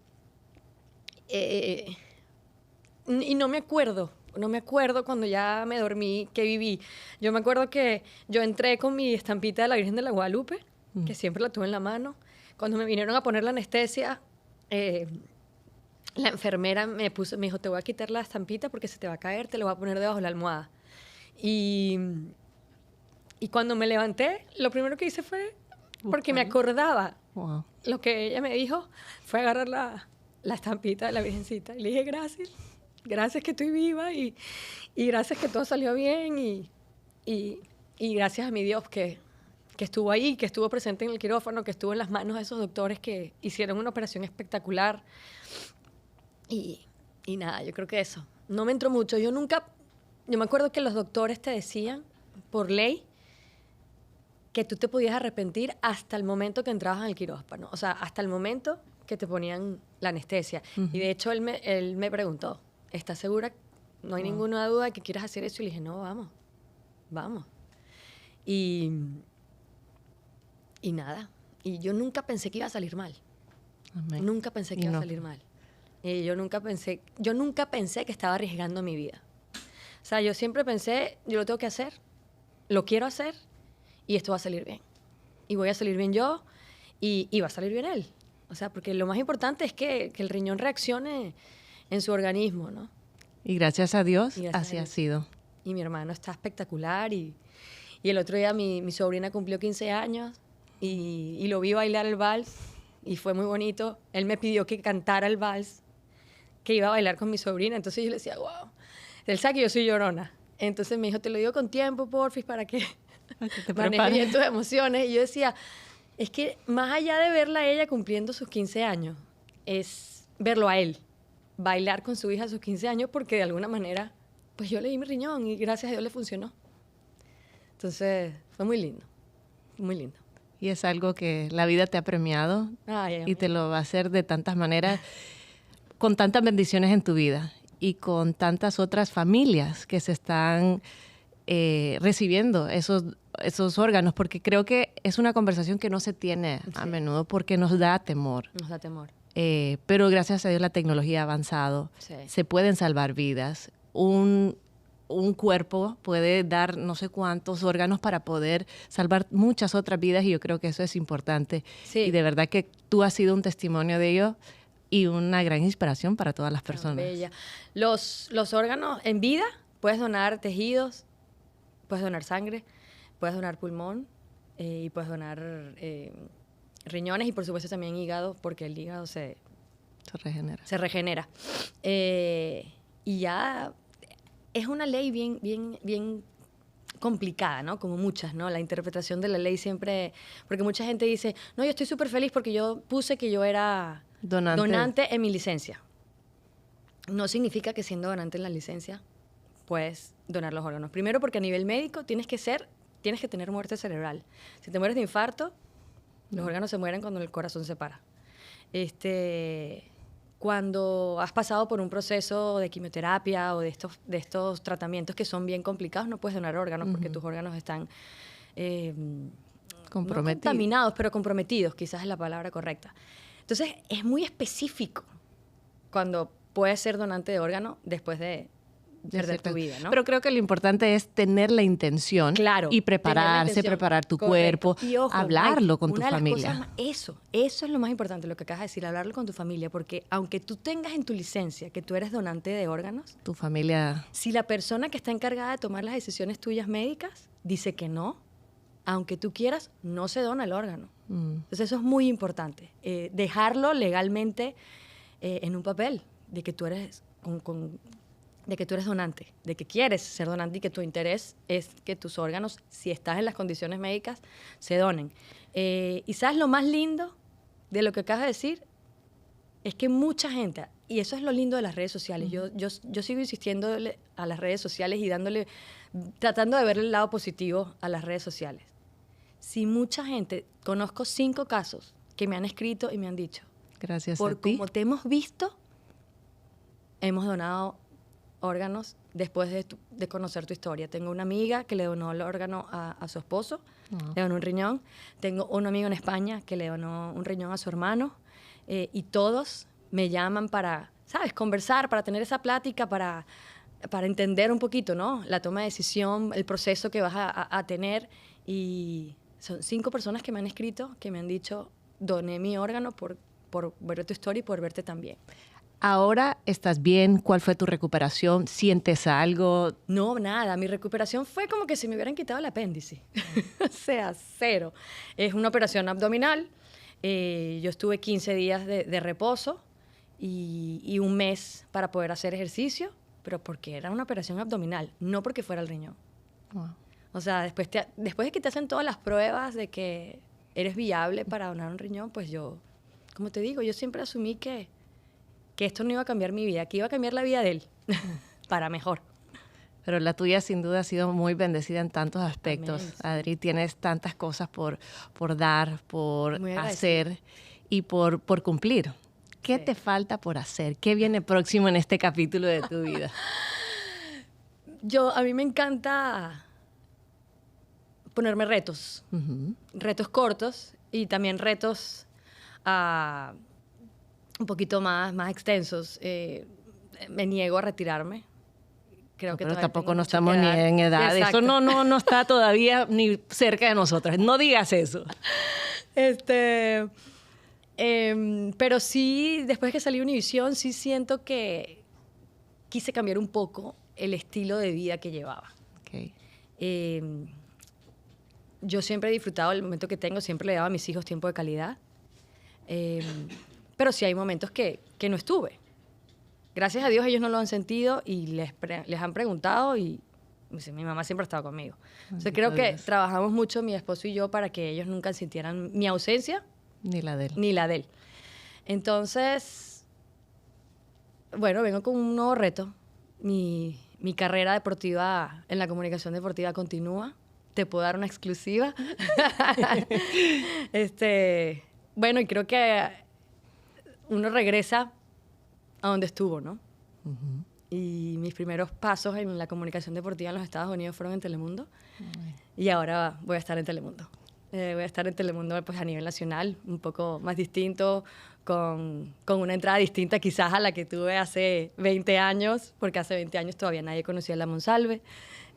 Y no me acuerdo cuando ya me dormí, que viví. Yo me acuerdo que yo entré con mi estampita de la Virgen de la Guadalupe, que siempre la tuve en la mano. Cuando me vinieron a poner la anestesia, la enfermera me dijo, te voy a quitar la estampita porque se te va a caer, te lo voy a poner debajo de la almohada. Y cuando me levanté, lo primero que hice fue, porque me acordaba, lo que ella me dijo fue agarrar la estampita de la Virgencita. Y le dije, gracias que estoy viva y gracias que todo salió bien y gracias a mi Dios que que estuvo ahí, que estuvo presente en el quirófano, que estuvo en las manos de esos doctores que hicieron una operación espectacular. Y nada, yo creo que eso. No me entró mucho. Yo me acuerdo que los doctores te decían, por ley, que tú te podías arrepentir hasta el momento que entrabas en el quirófano. O sea, hasta el momento que te ponían la anestesia. Y de hecho, él me preguntó, ¿estás segura? No hay ninguna duda de que quieras hacer eso. Y le dije, no, vamos. Y nada. Y yo nunca pensé que iba a salir mal. Amén. Nunca pensé que iba a salir mal. Yo nunca pensé que estaba arriesgando mi vida. O sea, yo siempre pensé, yo lo tengo que hacer, lo quiero hacer, y esto va a salir bien. Y voy a salir bien yo, y va a salir bien él. O sea, porque lo más importante es que el riñón reaccione en su organismo, ¿no? Y gracias a Dios, así ha sido. Y mi hermano está espectacular, y el otro día mi sobrina cumplió 15 años, y lo vi bailar el vals, y fue muy bonito. Él me pidió que cantara el vals, que iba a bailar con mi sobrina, entonces yo le decía, wow. Él sabe que yo soy llorona. Entonces me dijo, te lo digo con tiempo, porfis, para que te manejes bien tus emociones. Y yo decía, es que más allá de verla a ella cumpliendo sus 15 años, es verlo a él, bailar con su hija a sus 15 años, porque de alguna manera, pues yo le di mi riñón y gracias a Dios le funcionó. Entonces, fue muy lindo, muy lindo. Y es algo que la vida te ha premiado y te lo va a hacer de tantas maneras, con tantas bendiciones en tu vida y con tantas otras familias que se están recibiendo esos órganos, porque creo que es una conversación que no se tiene a menudo porque nos da temor. Nos da temor. Pero gracias a Dios la tecnología ha avanzado, se pueden salvar vidas. Un cuerpo puede dar no sé cuántos órganos para poder salvar muchas otras vidas y yo creo que eso es importante. Sí. Y de verdad que tú has sido un testimonio de ello y una gran inspiración para todas las personas. Bella. Los órganos en vida, puedes donar tejidos, puedes donar sangre, puedes donar pulmón y puedes donar riñones y por supuesto también hígado, porque el hígado se regenera. Y ya es una ley bien complicada, ¿no? Como muchas, ¿no? La interpretación de la ley siempre... Porque mucha gente dice, no, yo estoy súper feliz porque yo puse que yo era donante en mi licencia. No significa que siendo donante en la licencia puedes donar los órganos. Primero porque a nivel médico tienes que tener muerte cerebral. Si te mueres de infarto, los órganos se mueren cuando el corazón se para. Cuando has pasado por un proceso de quimioterapia o de estos tratamientos que son bien complicados, no puedes donar órganos porque tus órganos están no contaminados, pero comprometidos, quizás es la palabra correcta. Entonces, es muy específico cuando puedes ser donante de órgano después de perder tu vida, ¿no? Pero creo que lo importante es tener la intención, claro, y prepararse, preparar tu cuerpo, y ojo, hablarlo con tu familia. Eso es lo más importante, lo que acabas de decir, hablarlo con tu familia, porque aunque tú tengas en tu licencia que tú eres donante de órganos, tu familia... Si la persona que está encargada de tomar las decisiones tuyas médicas dice que no, aunque tú quieras, no se dona el órgano. Entonces eso es muy importante, dejarlo legalmente en un papel de que tú eres de que tú eres donante, de que quieres ser donante y que tu interés es que tus órganos, si estás en las condiciones médicas, se donen. Y ¿sabes lo más lindo de lo que acabas de decir? Es que mucha gente, y eso es lo lindo de las redes sociales, yo sigo insistiendo a las redes sociales y tratando de ver el lado positivo a las redes sociales. Si mucha gente, conozco 5 casos que me han escrito y me han dicho, gracias a ti. Como te hemos visto, hemos donado órganos después de conocer tu historia. Tengo una amiga que le donó el órgano a su esposo, le donó un riñón. Tengo un amigo en España que le donó un riñón a su hermano. Y todos me llaman para, ¿sabes?, conversar, para tener esa plática, para entender un poquito, ¿no?, la toma de decisión, el proceso que vas a tener. Y son 5 personas que me han escrito, que me han dicho, doné mi órgano por ver tu historia y por verte también. ¿Ahora estás bien? ¿Cuál fue tu recuperación? ¿Sientes algo? No, nada. Mi recuperación fue como que si me hubieran quitado el apéndice. O sea, 0. Es una operación abdominal. Yo estuve 15 días de reposo y 1 mes para poder hacer ejercicio, pero porque era una operación abdominal, no porque fuera el riñón. Wow. O sea, después de que te hacen todas las pruebas de que eres viable para donar un riñón, pues yo, como te digo, yo siempre asumí que esto no iba a cambiar mi vida, que iba a cambiar la vida de él, para mejor. Pero la tuya sin duda ha sido muy bendecida en tantos aspectos. Amén, sí. Adri, tienes tantas cosas por dar, por Muy agradecida. hacer y por cumplir. ¿Qué Sí. te falta por hacer? ¿Qué viene próximo en este capítulo de tu vida? A mí me encanta ponerme retos, Ujú. retos cortos y también retos un poquito más extensos. Me niego a retirarme. Creo que Pero todavía tampoco tengo no mucho estamos que ni dar. en edad. Exacto. Eso no está todavía ni cerca de nosotras. No digas eso. Pero sí, después que salí de Univisión, sí siento que quise cambiar un poco el estilo de vida que llevaba. Okay. Yo siempre he disfrutado el momento que tengo, siempre le daba a mis hijos tiempo de calidad. Pero sí hay momentos que no estuve. Gracias a Dios ellos no lo han sentido y les han preguntado y mi mamá siempre ha estado conmigo. Entonces creo que Dios. trabajamos mucho mi esposo y yo para que ellos nunca sintieran mi ausencia Ni la de él. ni la de él. Entonces, bueno, vengo con un nuevo reto. Mi carrera deportiva en la comunicación deportiva continúa. Te puedo dar una exclusiva. Bueno, y creo que uno regresa a donde estuvo, ¿no? Ujú. Y mis primeros pasos en la comunicación deportiva en los Estados Unidos fueron en Telemundo. Y ahora voy a estar en Telemundo. Voy a estar en Telemundo pues, a nivel nacional, un poco más distinto, con una entrada distinta quizás a la que tuve hace 20 años, porque hace 20 años todavía nadie conocía a la Monsalve.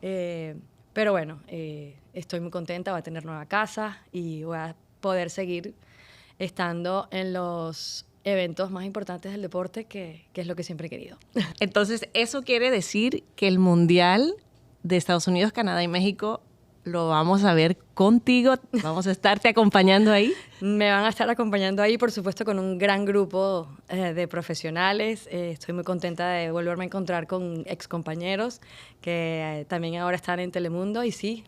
Pero bueno, estoy muy contenta, voy a tener nueva casa y voy a poder seguir estando en los eventos más importantes del deporte, que es lo que siempre he querido. Entonces, eso quiere decir que el Mundial de Estados Unidos, Canadá y México lo vamos a ver contigo. Vamos a estarte acompañando ahí. Me van a estar acompañando ahí, por supuesto, con un gran grupo de profesionales. Estoy muy contenta de volverme a encontrar con excompañeros que también ahora están en Telemundo. Y sí,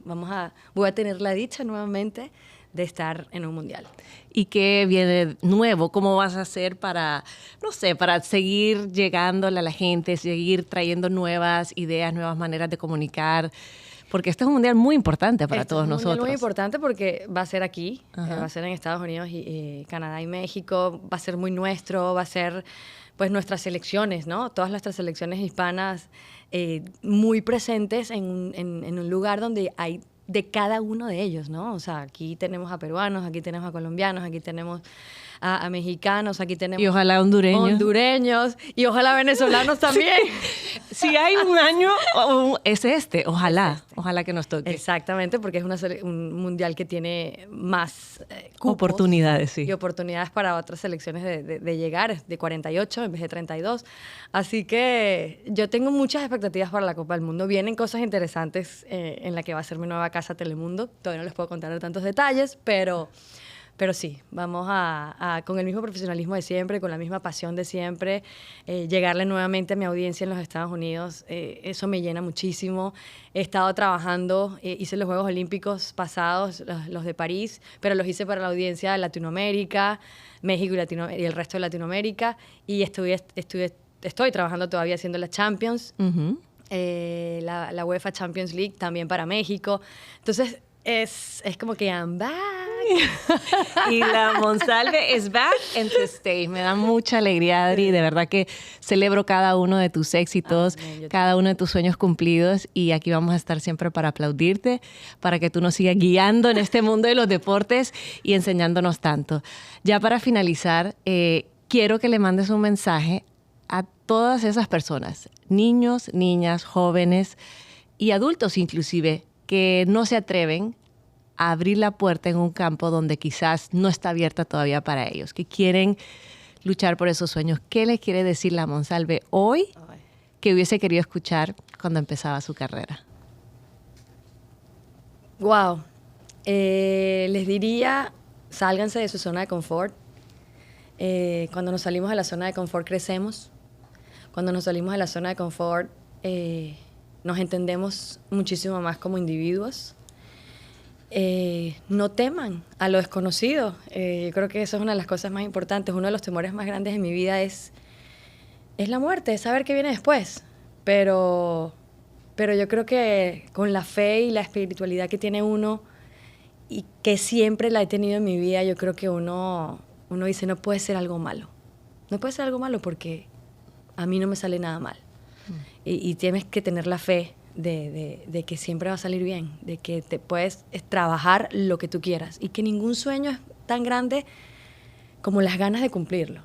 voy a tener la dicha nuevamente de estar en un mundial. ¿Y qué viene nuevo? ¿Cómo vas a hacer para, no sé, para seguir llegándole a la gente, seguir trayendo nuevas ideas, nuevas maneras de comunicar? Porque este es un mundial muy importante para todos nosotros. Es un mundial muy importante porque va a ser aquí, Ajá. va a ser en Estados Unidos, y Canadá y México, va a ser muy nuestro, va a ser pues nuestras selecciones, ¿no? Todas nuestras selecciones hispanas muy presentes en un lugar donde hay de cada uno de ellos, ¿no? O sea, aquí tenemos a peruanos, aquí tenemos a colombianos, aquí tenemos a mexicanos, aquí tenemos... Y ojalá hondureños. Hondureños, y ojalá venezolanos también. Si hay un año, es este. Ojalá, ojalá que nos toque. Exactamente, porque es un mundial que tiene más cupos Oportunidades, sí. y oportunidades para otras selecciones de llegar, de 48 en vez de 32. Así que yo tengo muchas expectativas para la Copa del Mundo. Vienen cosas interesantes en la que va a ser mi nueva casa Telemundo. Todavía no les puedo contar de tantos detalles, pero sí, vamos con el mismo profesionalismo de siempre, con la misma pasión de siempre, llegarle nuevamente a mi audiencia en los Estados Unidos. Eso me llena muchísimo. He estado trabajando, hice los Juegos Olímpicos pasados, los de París, pero los hice para la audiencia de Latinoamérica, México y el resto de Latinoamérica. Y estoy trabajando todavía haciendo la Champions, Uh-huh. la UEFA Champions League también para México. Entonces, es como que I'm back. Y la Monsalve is back and to stay. Me da mucha alegría, Adri. De verdad que celebro cada uno de tus éxitos, Amén, cada uno de tus sueños cumplidos. Y aquí vamos a estar siempre para aplaudirte, para que tú nos sigas guiando en este mundo de los deportes y enseñándonos tanto. Ya para finalizar, quiero que le mandes un mensaje a todas esas personas, niños, niñas, jóvenes y adultos inclusive, que no se atreven a abrir la puerta en un campo donde quizás no está abierta todavía para ellos, que quieren luchar por esos sueños. ¿Qué le quiere decir la Monsalve hoy que hubiese querido escuchar cuando empezaba su carrera? Wow. Les diría, sálganse de su zona de confort. Cuando nos salimos de la zona de confort crecemos. Cuando nos salimos de la zona de confort nos entendemos muchísimo más como individuos. no teman a lo desconocido. Yo creo que eso es una de las cosas más importantes. Uno de los temores más grandes en mi vida es la muerte, es saber qué viene después. Pero yo creo que con la fe y la espiritualidad que tiene uno, y que siempre la he tenido en mi vida, yo creo que uno dice, no puede ser algo malo. No puede ser algo malo porque a mí no me sale nada mal. Y tienes que tener la fe de que siempre va a salir bien, de que te puedes trabajar lo que tú quieras y que ningún sueño es tan grande como las ganas de cumplirlo.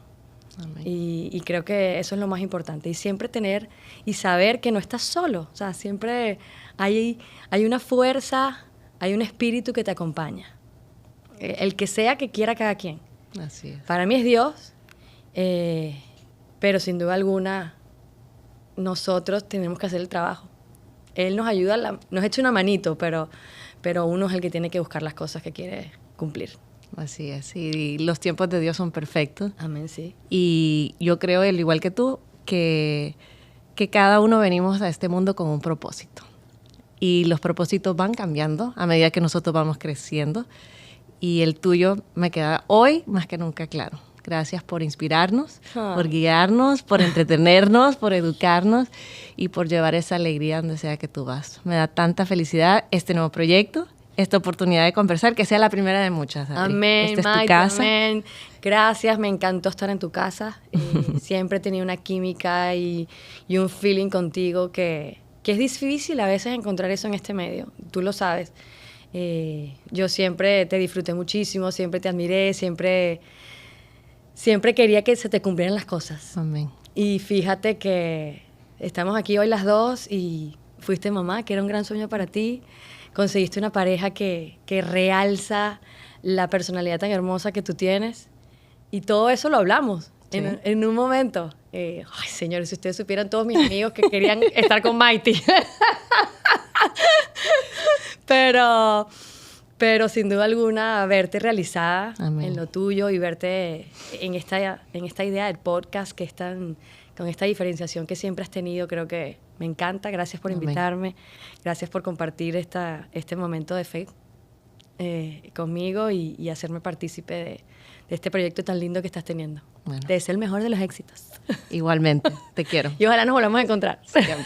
Amén. Y creo que eso es lo más importante. Y siempre tener y saber que no estás solo. O sea, siempre hay una fuerza, hay un espíritu que te acompaña. El que sea que quiera cada quien. Así es. Para mí es Dios, pero sin duda alguna nosotros tenemos que hacer el trabajo. Él nos ayuda, nos echa una manito, pero uno es el que tiene que buscar las cosas que quiere cumplir. Así es, y los tiempos de Dios son perfectos. Amén, sí. Y yo creo, al igual que tú, que cada uno venimos a este mundo con un propósito. Y los propósitos van cambiando a medida que nosotros vamos creciendo. Y el tuyo me queda hoy más que nunca claro. Gracias por inspirarnos, por guiarnos, por entretenernos, por educarnos y por llevar esa alegría donde sea que tú vas. Me da tanta felicidad este nuevo proyecto, esta oportunidad de conversar, que sea la primera de muchas. Adri. Amén, Esta es tu casa. Amén. Gracias, me encantó estar en tu casa. Siempre he tenido una química y un feeling contigo que es difícil a veces encontrar eso en este medio. Tú lo sabes. Yo siempre te disfruté muchísimo, siempre te admiré, siempre quería que se te cumplieran las cosas. Amén. Y fíjate que estamos aquí hoy las dos y fuiste mamá, que era un gran sueño para ti. Conseguiste una pareja que realza la personalidad tan hermosa que tú tienes. Y todo eso lo hablamos en un momento. Ay, señores, si ustedes supieran todos mis amigos que querían estar con Maite. Pero sin duda alguna, verte realizada Amén. En lo tuyo y verte en esta idea del podcast con esta diferenciación que siempre has tenido, creo que me encanta. Gracias por invitarme. Amén. Gracias por compartir este momento de fe conmigo y hacerme partícipe de este proyecto tan lindo que estás teniendo. Bueno. Te deseo el mejor de los éxitos. Igualmente, te quiero. Y ojalá nos volvamos a encontrar. Siempre.